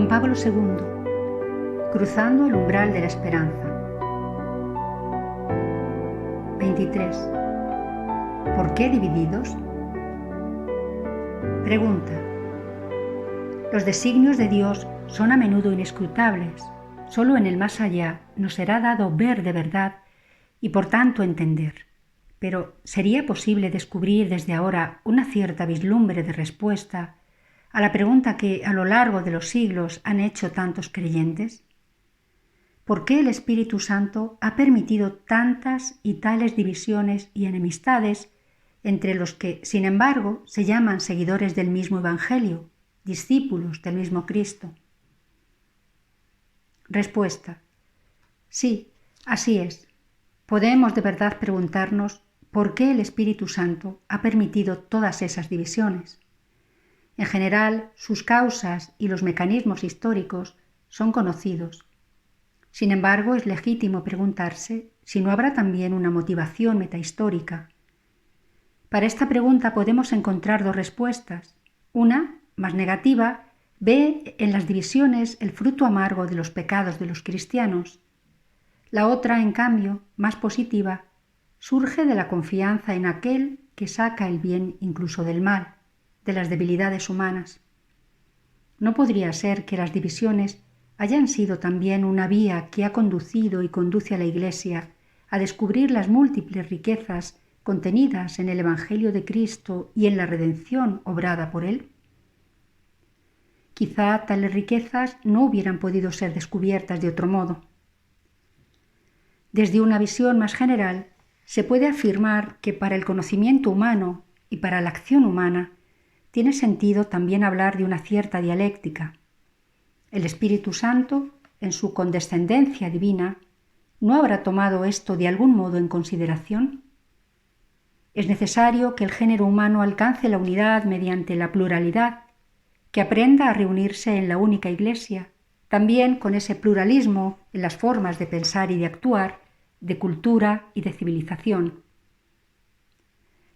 Juan Pablo II, cruzando el umbral de la esperanza. 23. ¿Por qué divididos? Pregunta. Los designios de Dios son a menudo inescrutables. Solo en el más allá nos será dado ver de verdad y por tanto entender. Pero ¿sería posible descubrir desde ahora una cierta vislumbre de respuesta a la pregunta que a lo largo de los siglos han hecho tantos creyentes? ¿Por qué el Espíritu Santo ha permitido tantas y tales divisiones y enemistades entre los que, sin embargo, se llaman seguidores del mismo Evangelio, discípulos del mismo Cristo? Respuesta. Sí, así es. Podemos de verdad preguntarnos por qué el Espíritu Santo ha permitido todas esas divisiones. En general, sus causas y los mecanismos históricos son conocidos. Sin embargo, es legítimo preguntarse si no habrá también una motivación metahistórica. Para esta pregunta podemos encontrar dos respuestas. Una, más negativa, ve en las divisiones el fruto amargo de los pecados de los cristianos. La otra, en cambio, más positiva, surge de la confianza en aquel que saca el bien incluso del mal, de las debilidades humanas. ¿No podría ser que las divisiones hayan sido también una vía que ha conducido y conduce a la Iglesia a descubrir las múltiples riquezas contenidas en el Evangelio de Cristo y en la redención obrada por Él? Quizá tales riquezas no hubieran podido ser descubiertas de otro modo. Desde una visión más general, se puede afirmar que para el conocimiento humano y para la acción humana tiene sentido también hablar de una cierta dialéctica. El Espíritu Santo, en su condescendencia divina, ¿no habrá tomado esto de algún modo en consideración? Es necesario que el género humano alcance la unidad mediante la pluralidad, que aprenda a reunirse en la única Iglesia, también con ese pluralismo en las formas de pensar y de actuar, de cultura y de civilización.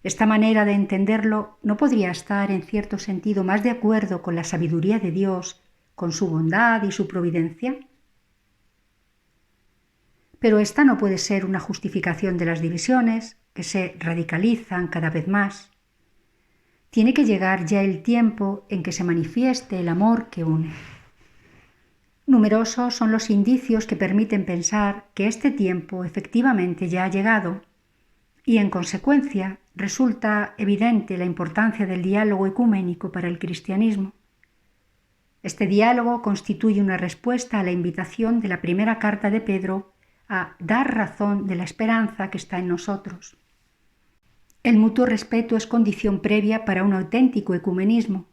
Esta manera de entenderlo no podría estar en cierto sentido más de acuerdo con la sabiduría de Dios, con su bondad y su providencia. Pero esta no puede ser una justificación de las divisiones, que se radicalizan cada vez más. Tiene que llegar ya el tiempo en que se manifieste el amor que une. Numerosos son los indicios que permiten pensar que este tiempo efectivamente ya ha llegado y, en consecuencia, resulta evidente la importancia del diálogo ecuménico para el cristianismo. Este diálogo constituye una respuesta a la invitación de la primera carta de Pedro a dar razón de la esperanza que está en nosotros. El mutuo respeto es condición previa para un auténtico ecumenismo.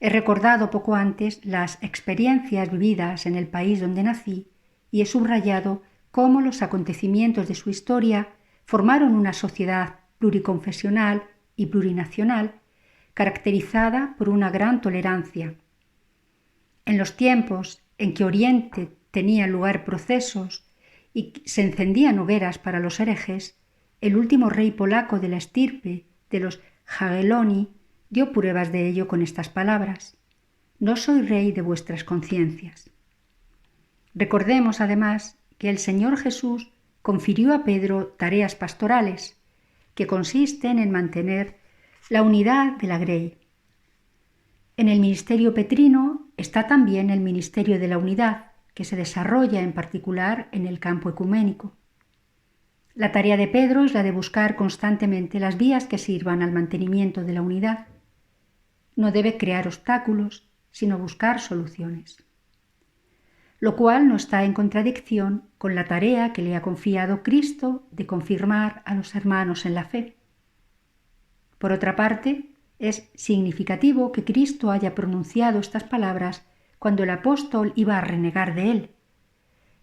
He recordado poco antes las experiencias vividas en el país donde nací y he subrayado cómo los acontecimientos de su historia formaron una sociedad pluriconfesional y plurinacional caracterizada por una gran tolerancia. En los tiempos en que Oriente tenía lugar procesos y se encendían hogueras para los herejes, el último rey polaco de la estirpe de los Jagiellonii dio pruebas de ello con estas palabras: «No soy rey de vuestras conciencias». Recordemos además que el Señor Jesús confirió a Pedro tareas pastorales que consisten en mantener la unidad de la grey. En el ministerio petrino está también el ministerio de la unidad, que se desarrolla en particular en el campo ecuménico. La tarea de Pedro es la de buscar constantemente las vías que sirvan al mantenimiento de la unidad. No debe crear obstáculos, sino buscar soluciones. Lo cual no está en contradicción con la tarea que le ha confiado Cristo de confirmar a los hermanos en la fe. Por otra parte, es significativo que Cristo haya pronunciado estas palabras cuando el apóstol iba a renegar de él.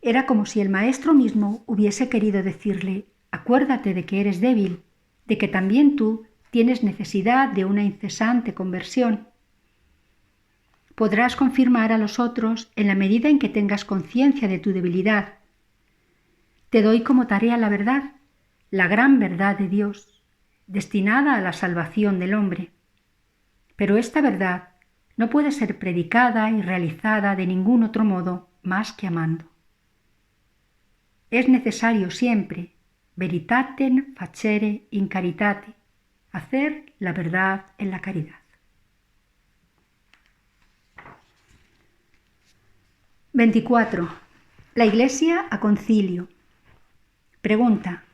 Era como si el Maestro mismo hubiese querido decirle: acuérdate de que eres débil, de que también tú tienes necesidad de una incesante conversión. Podrás confirmar a los otros en la medida en que tengas conciencia de tu debilidad. Te doy como tarea la verdad, la gran verdad de Dios, destinada a la salvación del hombre. Pero esta verdad no puede ser predicada y realizada de ningún otro modo más que amando. Es necesario siempre, veritatem facere in caritate, hacer la verdad en la caridad. 24. La Iglesia a concilio. Pregunta.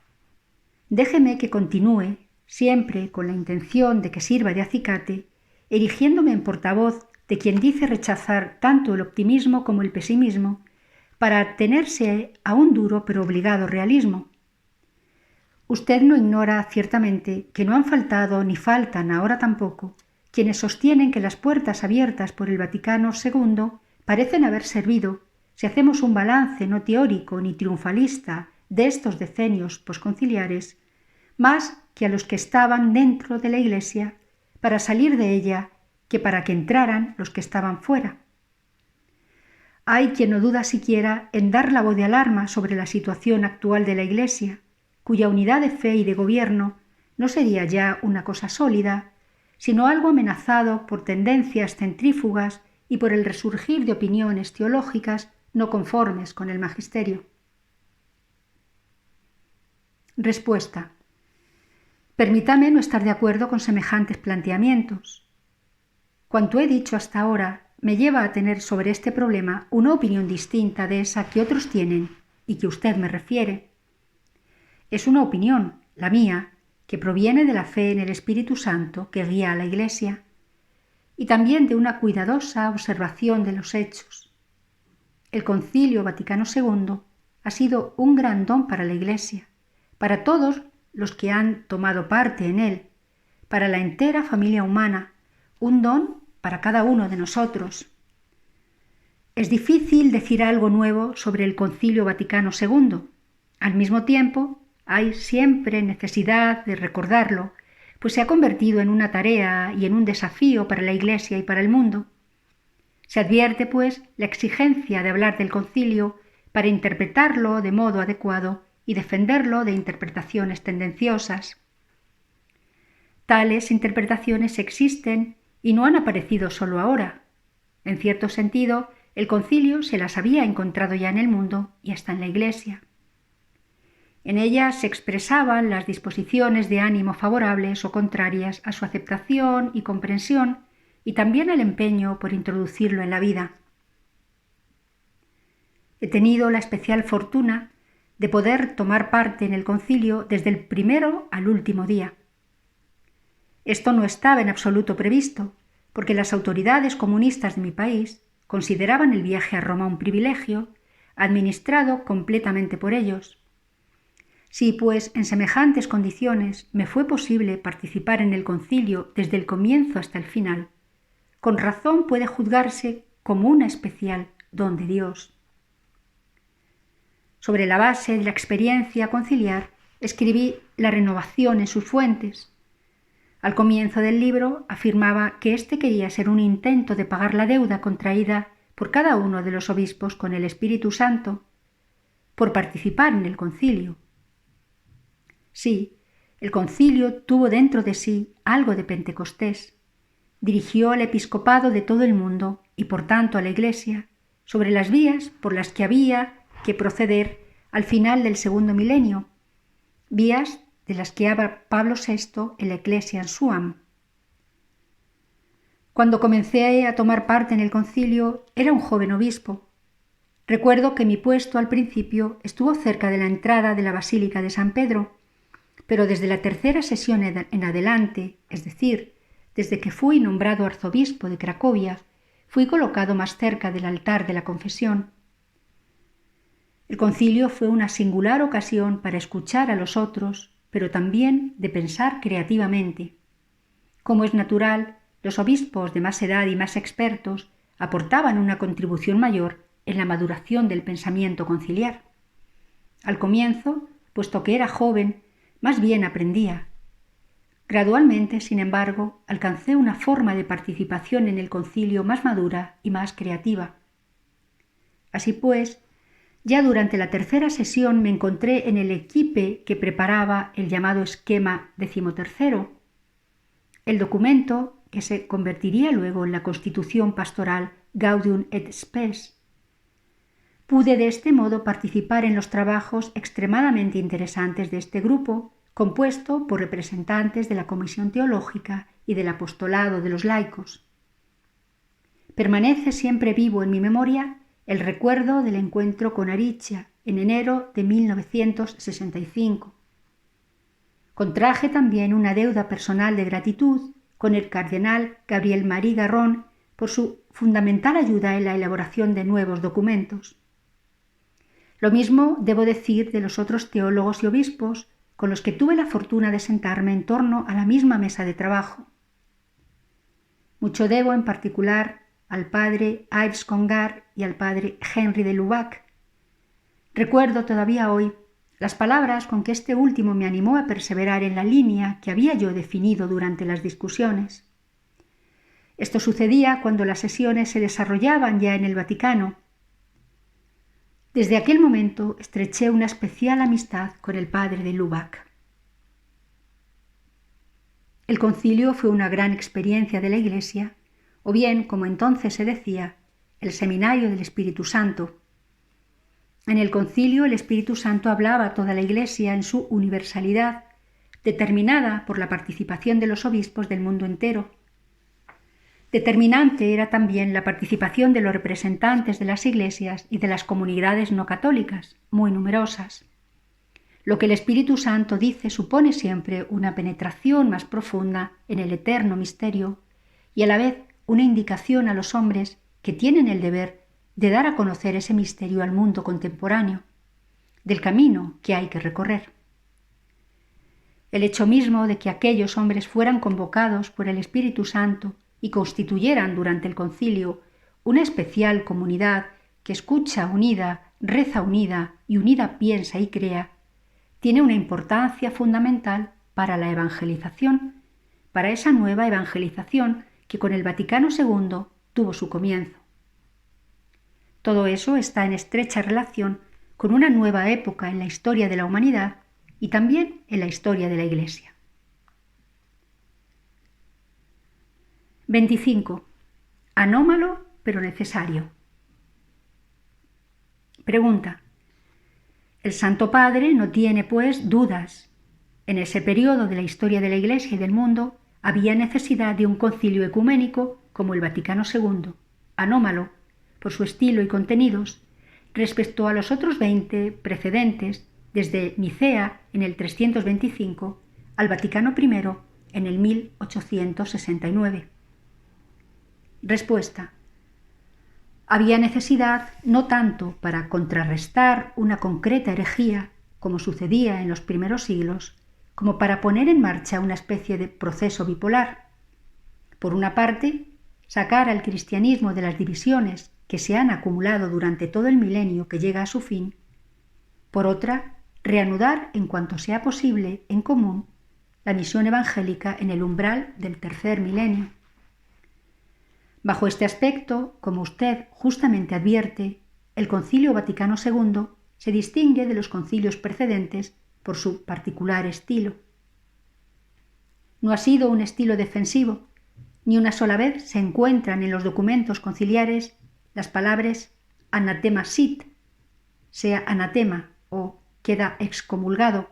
Déjeme que continúe, siempre con la intención de que sirva de acicate, erigiéndome en portavoz de quien dice rechazar tanto el optimismo como el pesimismo, para atenerse a un duro pero obligado realismo. Usted no ignora ciertamente que no han faltado ni faltan ahora tampoco quienes sostienen que las puertas abiertas por el Vaticano II parecen haber servido, si hacemos un balance no teórico ni triunfalista de estos decenios posconciliares, más que a los que estaban dentro de la Iglesia para salir de ella que para que entraran los que estaban fuera. Hay quien no duda siquiera en dar la voz de alarma sobre la situación actual de la Iglesia, cuya unidad de fe y de gobierno no sería ya una cosa sólida, sino algo amenazado por tendencias centrífugas y por el resurgir de opiniones teológicas no conformes con el magisterio. Respuesta. Permítame no estar de acuerdo con semejantes planteamientos. Cuanto he dicho hasta ahora me lleva a tener sobre este problema una opinión distinta de esa que otros tienen y que usted me refiere. Es una opinión, la mía, que proviene de la fe en el Espíritu Santo que guía a la Iglesia y también de una cuidadosa observación de los hechos. El Concilio Vaticano II ha sido un gran don para la Iglesia, para todos los que han tomado parte en él, para la entera familia humana, un don para cada uno de nosotros. Es difícil decir algo nuevo sobre el Concilio Vaticano II. Al mismo tiempo, hay siempre necesidad de recordarlo, pues se ha convertido en una tarea y en un desafío para la Iglesia y para el mundo. Se advierte, pues, la exigencia de hablar del concilio para interpretarlo de modo adecuado y defenderlo de interpretaciones tendenciosas. Tales interpretaciones existen y no han aparecido solo ahora. En cierto sentido, el concilio se las había encontrado ya en el mundo y hasta en la Iglesia. En ellas se expresaban las disposiciones de ánimo favorables o contrarias a su aceptación y comprensión, y también el empeño por introducirlo en la vida. He tenido la especial fortuna de poder tomar parte en el concilio desde el primero al último día. Esto no estaba en absoluto previsto, porque las autoridades comunistas de mi país consideraban el viaje a Roma un privilegio, administrado completamente por ellos. Si, pues, en semejantes condiciones me fue posible participar en el concilio desde el comienzo hasta el final, con razón puede juzgarse como una especial don de Dios. Sobre la base de la experiencia conciliar, escribí La renovación en sus fuentes. Al comienzo del libro afirmaba que éste quería ser un intento de pagar la deuda contraída por cada uno de los obispos con el Espíritu Santo, por participar en el concilio. Sí, el concilio tuvo dentro de sí algo de Pentecostés. Dirigió al episcopado de todo el mundo y por tanto a la Iglesia sobre las vías por las que había que proceder al final del segundo milenio, vías de las que habla Pablo VI en la Ecclesia Suam. Cuando comencé a tomar parte en el concilio era un joven obispo. Recuerdo que mi puesto al principio estuvo cerca de la entrada de la Basílica de San Pedro, pero desde la tercera sesión en adelante, es decir, desde que fui nombrado arzobispo de Cracovia, fui colocado más cerca del altar de la confesión. El concilio fue una singular ocasión para escuchar a los otros, pero también de pensar creativamente. Como es natural, los obispos de más edad y más expertos aportaban una contribución mayor en la maduración del pensamiento conciliar. Al comienzo, puesto que era joven, más bien aprendía. Gradualmente, sin embargo, alcancé una forma de participación en el concilio más madura y más creativa. Así pues, ya durante la tercera sesión me encontré en el equipe que preparaba el llamado esquema 13. El documento que se convertiría luego en la Constitución Pastoral Gaudium et Spes. Pude de este modo participar en los trabajos extremadamente interesantes de este grupo, compuesto por representantes de la Comisión Teológica y del Apostolado de los Laicos. Permanece siempre vivo en mi memoria el recuerdo del encuentro con Aricha en enero de 1965. Contraje también una deuda personal de gratitud con el cardenal Gabriel Marie Garron por su fundamental ayuda en la elaboración de nuevos documentos. Lo mismo debo decir de los otros teólogos y obispos con los que tuve la fortuna de sentarme en torno a la misma mesa de trabajo. Mucho debo en particular al padre Yves Congar y al padre Henry de Lubac. Recuerdo todavía hoy las palabras con que este último me animó a perseverar en la línea que había yo definido durante las discusiones. Esto sucedía cuando las sesiones se desarrollaban ya en el Vaticano. Desde aquel momento estreché una especial amistad con el padre de Lubac. El concilio fue una gran experiencia de la Iglesia, o bien, como entonces se decía, el seminario del Espíritu Santo. En el concilio el Espíritu Santo hablaba a toda la Iglesia en su universalidad, determinada por la participación de los obispos del mundo entero. Determinante era también la participación de los representantes de las iglesias y de las comunidades no católicas, muy numerosas. Lo que el Espíritu Santo dice supone siempre una penetración más profunda en el eterno misterio y a la vez una indicación a los hombres que tienen el deber de dar a conocer ese misterio al mundo contemporáneo, del camino que hay que recorrer. El hecho mismo de que aquellos hombres fueran convocados por el Espíritu Santo y constituyeran durante el concilio una especial comunidad que escucha unida, reza unida y unida piensa y crea, tiene una importancia fundamental para la evangelización, para esa nueva evangelización que con el Vaticano II tuvo su comienzo. Todo eso está en estrecha relación con una nueva época en la historia de la humanidad y también en la historia de la Iglesia. 25. Anómalo pero necesario. Pregunta. El Santo Padre no tiene, pues, dudas. En ese periodo de la historia de la Iglesia y del mundo había necesidad de un concilio ecuménico como el Vaticano II, anómalo por su estilo y contenidos respecto a los otros 20 precedentes desde Nicea en el 325 al Vaticano I en el 1869. Respuesta. Había necesidad no tanto para contrarrestar una concreta herejía, como sucedía en los primeros siglos, como para poner en marcha una especie de proceso bipolar. Por una parte, sacar al cristianismo de las divisiones que se han acumulado durante todo el milenio que llega a su fin. Por otra, reanudar en cuanto sea posible en común la misión evangélica en el umbral del tercer milenio. Bajo este aspecto, como usted justamente advierte, el Concilio Vaticano II se distingue de los concilios precedentes por su particular estilo. No ha sido un estilo defensivo, ni una sola vez se encuentran en los documentos conciliares las palabras anatema sit, sea anatema o queda excomulgado.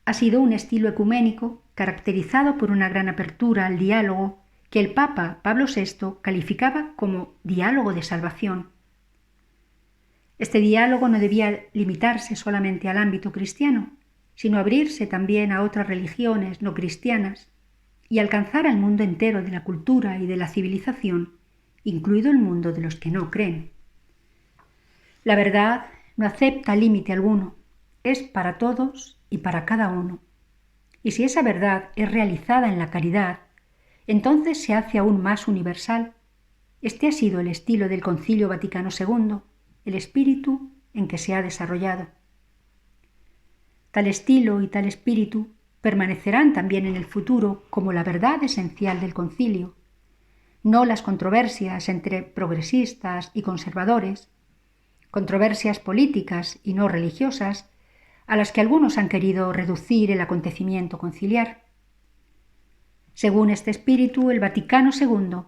Ha sido un estilo ecuménico caracterizado por una gran apertura al diálogo que el Papa Pablo VI calificaba como diálogo de salvación. Este diálogo no debía limitarse solamente al ámbito cristiano, sino abrirse también a otras religiones no cristianas y alcanzar al mundo entero de la cultura y de la civilización, incluido el mundo de los que no creen. La verdad no acepta límite alguno, es para todos y para cada uno. Y si esa verdad es realizada en la caridad, entonces se hace aún más universal. Este ha sido el estilo del Concilio Vaticano II, el espíritu en que se ha desarrollado. Tal estilo y tal espíritu permanecerán también en el futuro como la verdad esencial del concilio, no las controversias entre progresistas y conservadores, controversias políticas y no religiosas, a las que algunos han querido reducir el acontecimiento conciliar. Según este espíritu, el Vaticano II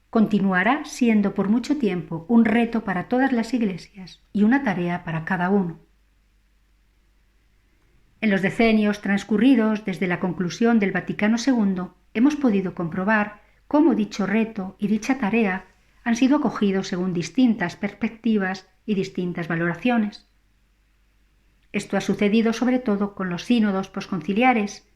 continuará siendo por mucho tiempo un reto para todas las iglesias y una tarea para cada uno. En los decenios transcurridos desde la conclusión del Vaticano II, hemos podido comprobar cómo dicho reto y dicha tarea han sido acogidos según distintas perspectivas y distintas valoraciones. Esto ha sucedido sobre todo con los sínodos posconciliares,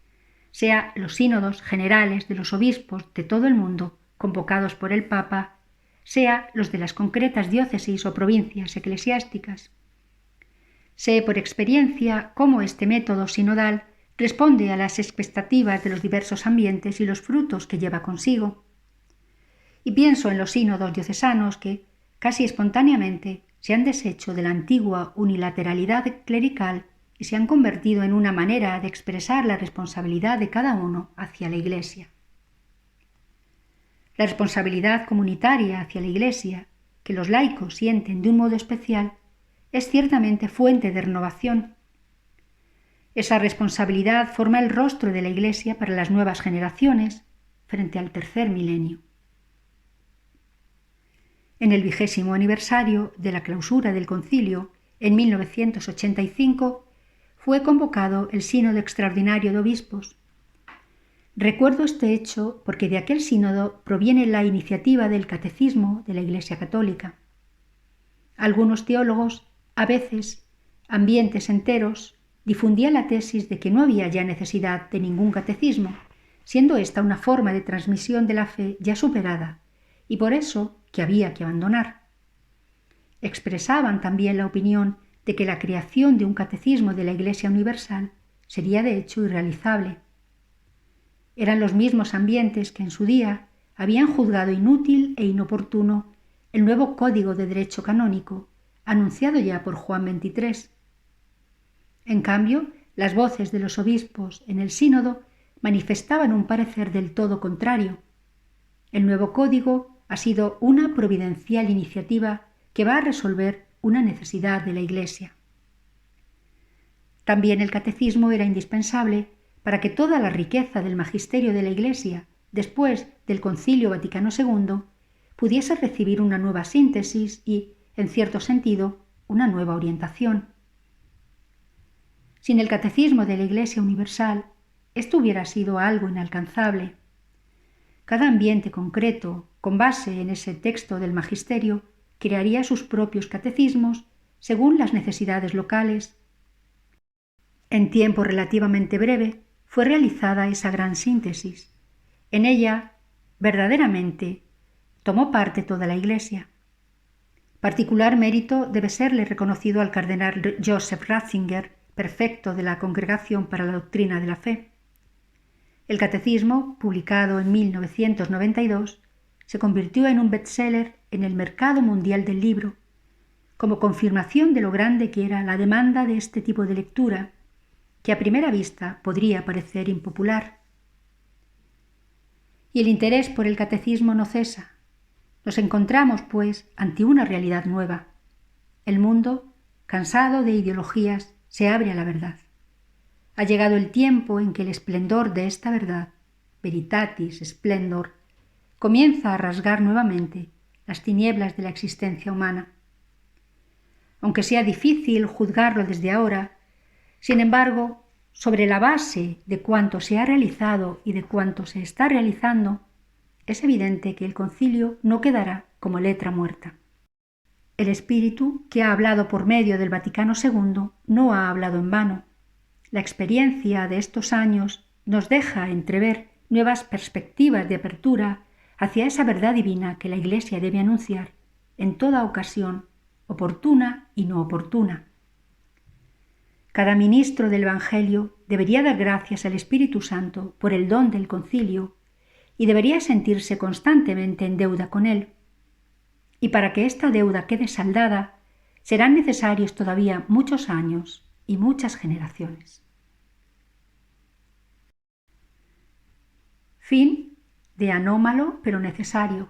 sea los sínodos generales de los obispos de todo el mundo convocados por el Papa, sea los de las concretas diócesis o provincias eclesiásticas. Sé por experiencia cómo este método sinodal responde a las expectativas de los diversos ambientes y los frutos que lleva consigo. Y pienso en los sínodos diocesanos que, casi espontáneamente, se han deshecho de la antigua unilateralidad clerical y se han convertido en una manera de expresar la responsabilidad de cada uno hacia la Iglesia. La responsabilidad comunitaria hacia la Iglesia, que los laicos sienten de un modo especial, es ciertamente fuente de renovación. Esa responsabilidad forma el rostro de la Iglesia para las nuevas generaciones frente al tercer milenio. En el 20º aniversario de la clausura del concilio, en 1985, fue convocado el Sínodo Extraordinario de Obispos. Recuerdo este hecho porque de aquel sínodo proviene la iniciativa del Catecismo de la Iglesia Católica. Algunos teólogos, a veces ambientes enteros, difundían la tesis de que no había ya necesidad de ningún catecismo, siendo esta una forma de transmisión de la fe ya superada, y por eso que había que abandonar. Expresaban también la opinión de que la creación de un catecismo de la Iglesia Universal sería de hecho irrealizable. Eran los mismos ambientes que en su día habían juzgado inútil e inoportuno el nuevo Código de Derecho Canónico, anunciado ya por Juan XXIII. En cambio, las voces de los obispos en el sínodo manifestaban un parecer del todo contrario. El nuevo código ha sido una providencial iniciativa que va a resolver una necesidad de la Iglesia. También el catecismo era indispensable para que toda la riqueza del magisterio de la Iglesia, después del Concilio Vaticano II, pudiese recibir una nueva síntesis y, en cierto sentido, una nueva orientación. Sin el catecismo de la Iglesia Universal, esto hubiera sido algo inalcanzable. Cada ambiente concreto, con base en ese texto del magisterio, crearía sus propios catecismos según las necesidades locales. En tiempo relativamente breve fue realizada esa gran síntesis. En ella, verdaderamente, tomó parte toda la Iglesia. Particular mérito debe serle reconocido al cardenal Joseph Ratzinger, prefecto de la Congregación para la Doctrina de la Fe. El catecismo, publicado en 1992, se convirtió en un bestseller en el mercado mundial del libro, como confirmación de lo grande que era la demanda de este tipo de lectura, que a primera vista podría parecer impopular. Y el interés por el catecismo no cesa. Nos encontramos, pues, ante una realidad nueva. El mundo, cansado de ideologías, se abre a la verdad. Ha llegado el tiempo en que el esplendor de esta verdad, veritatis splendor, comienza a rasgar nuevamente las tinieblas de la existencia humana. Aunque sea difícil juzgarlo desde ahora, sin embargo, sobre la base de cuánto se ha realizado y de cuánto se está realizando, es evidente que el concilio no quedará como letra muerta. El Espíritu, que ha hablado por medio del Vaticano II, no ha hablado en vano. La experiencia de estos años nos deja entrever nuevas perspectivas de apertura hacia esa verdad divina que la Iglesia debe anunciar en toda ocasión, oportuna y no oportuna. Cada ministro del Evangelio debería dar gracias al Espíritu Santo por el don del concilio y debería sentirse constantemente en deuda con él. Y para que esta deuda quede saldada, serán necesarios todavía muchos años y muchas generaciones. Fin de Anómalo pero necesario.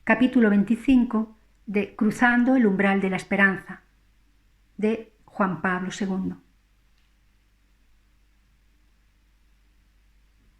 Capítulo 25 de Cruzando el umbral de la esperanza, de Juan Pablo II.